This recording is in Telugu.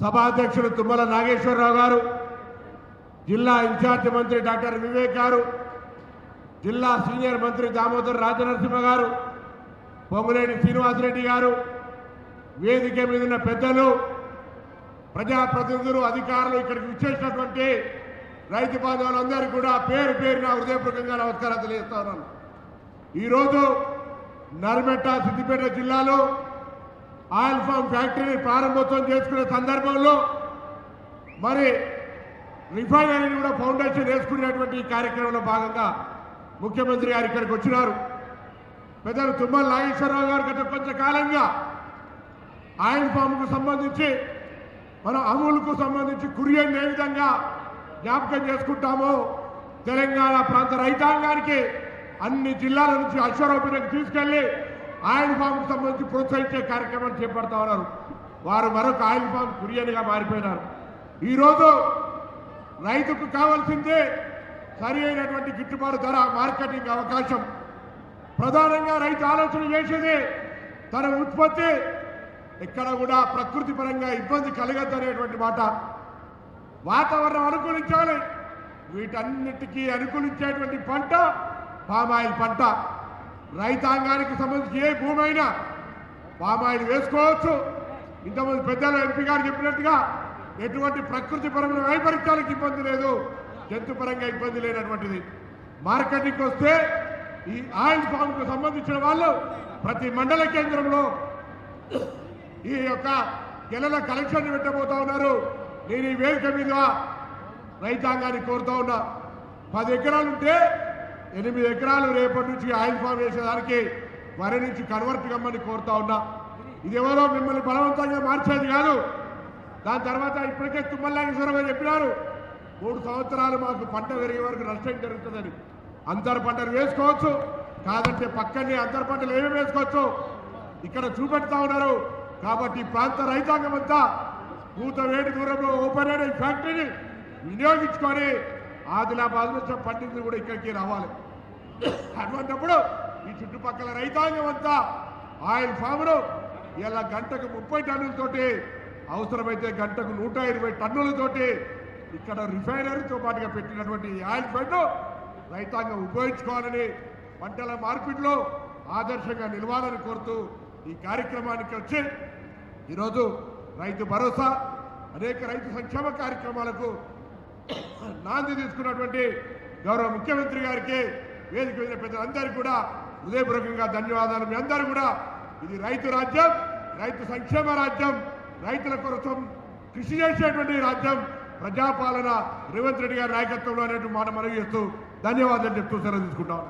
సభాధ్యక్షుడు తుమ్మల నాగేశ్వరరావు గారు, జిల్లా ఇన్ఛార్జి మంత్రి డాక్టర్ వివేక్ గారు, జిల్లా సీనియర్ మంత్రి దామోదర్ రాజనరసింహ గారు, పొంగులేటి శ్రీనివాసరెడ్డి గారు, వేదిక మీద ఉన్న పెద్దలు, ప్రజాప్రతినిధులు, అధికారులు, ఇక్కడికి విచ్చేసినటువంటి రైతు బాంధవులందరికీ కూడా పేరు పేరున హృదయపూర్వకంగా నమస్కారాలు తెలియజేస్తా ఉన్నాను. ఈరోజు నర్మెట్ట సిద్దిపేట జిల్లాలో ఆయిల్ ఫామ్ ఫ్యాక్టరీని ప్రారంభోత్సవం చేసుకునే సందర్భంలో మరి రిఫైనరీని కూడా ఫౌండేషన్ వేసుకునేటువంటి ఈ కార్యక్రమంలో భాగంగా ముఖ్యమంత్రి గారు ఇక్కడికి వచ్చినారు. పెద్దలు తుమ్మల నాగేశ్వరరావు గారు గత కొంతకాలంగా ఆయిల్ ఫామ్కు సంబంధించి మన అమూల్కు సంబంధించి కురియన్ ఏ విధంగా జ్ఞాపకం చేసుకుంటామో తెలంగాణ ప్రాంత రైతాంగానికి అన్ని జిల్లాల నుంచి అశ్వరూపణకు తీసుకెళ్లి ఆయిల్ ఫామ్కు సంబంధించి ప్రోత్సహించే కార్యక్రమాలు చేపడతా ఉన్నారు. వారు మరొక ఆయిల్ ఫామ్ కురియన్గా మారిపోయినారు. ఈరోజు రైతుకు కావాల్సిందే సరి అయినటువంటి గిట్టుబాటు ధర, మార్కెటింగ్ అవకాశం. ప్రధానంగా రైతు ఆలోచన చేసేది తన ఉత్పత్తి ఎక్కడ కూడా ప్రకృతి పరంగా ఇబ్బంది కలగద్దనేటువంటి మాట. వాతావరణం అనుకూలించాలి. వీటన్నిటికీ అనుకూలించేటువంటి పంట పామాయిల్ పంట. రైతాంగానికి సంబంధించి ఏ భూమి అయినా పామాయిల్ వేసుకోవచ్చు. ఇంతమంది పెద్దలు ఎంపీ గారు చెప్పినట్టుగా ఎటువంటి ప్రకృతి పరమైన వైపరీత్యాలకు ఇబ్బంది లేదు, జంతుపరంగా ఇబ్బంది లేనటువంటిది. మార్కెటింగ్కి వస్తే ఈ ఆయిల్ ఫామ్కు సంబంధించిన వాళ్ళు ప్రతి మండల కేంద్రంలో ఈ యొక్క గెలల కలెక్షన్ పెట్టబోతా ఉన్నారు. నేను ఈ వేదిక మీద రైతాంగాన్ని కోరుతా ఉన్నా, 10 ఎకరాలు ఉంటే 8 ఎకరాలు రేపటి నుంచి ఆయిల్ ఫామ్ వేసేదానికి వరి నుంచి కన్వర్ట్ కమ్మని కోరుతా ఉన్నా. ఇది ఎవరో మిమ్మల్ని బలవంతంగా మార్చేది కాదు. దాని తర్వాత ఇప్పటికే తుమ్మల నాగేశ్వరరావు చెప్పినారు, 3 సంవత్సరాలు మాకు పంట పెరిగే వరకు నష్టం జరుగుతుందని. అంతర పంటలు వేసుకోవచ్చు, కాదంటే పక్కనే అంతర పంటలు ఏమేమి వేసుకోవచ్చు ఇక్కడ చూపెడతా ఉన్నారు. కాబట్టి ప్రాంత రైతాంగం అంతా కూతవేటి దూరంలో ఓపెన్ అయిన ఈ ఫ్యాక్టరీని వినియోగించుకొని ఆదిలాబాద్ నుంచి పండింది కూడా ఇక్కడికి రావాలి. అటువంటిప్పుడు ఈ చుట్టుపక్కల రైతాంగం అంతా ఆయిల్ ఫామ్ను ఇలా గంటకు 30 టన్నులతోటి, అవసరమైతే గంటకు 120 టన్నులతోటి ఇక్కడ రిఫైనరీతో పాటుగా పెట్టినటువంటి ఆయిల్ ఫెడ్ను రైతాంగం ఉపయోగించుకోవాలని, పంటల మార్పిడిలో ఆదర్శంగా నిలవాలని కోరుతూ ఈ కార్యక్రమానికి వచ్చి ఈరోజు రైతు భరోసా, అనేక రైతు సంక్షేమ కార్యక్రమాలకు నాంది తీసుకున్నటువంటి గౌరవ ముఖ్యమంత్రి గారికి, వేదిక మీద పెద్దలందరికీ కూడా హృదయపూర్వకంగా ధన్యవాదాలు. మీ అందరూ కూడా ఇది రైతు రాజ్యం, రైతు సంక్షేమ రాజ్యం, రైతుల కోసం కృషి చేసేటువంటి రాజ్యం, ప్రజాపాలన రేవంత్ రెడ్డి గారి నాయకత్వంలో అనేటువంటి మాట మనవి చేస్తూ ధన్యవాదాలు చెప్తూ సెలవు తీసుకుంటాం.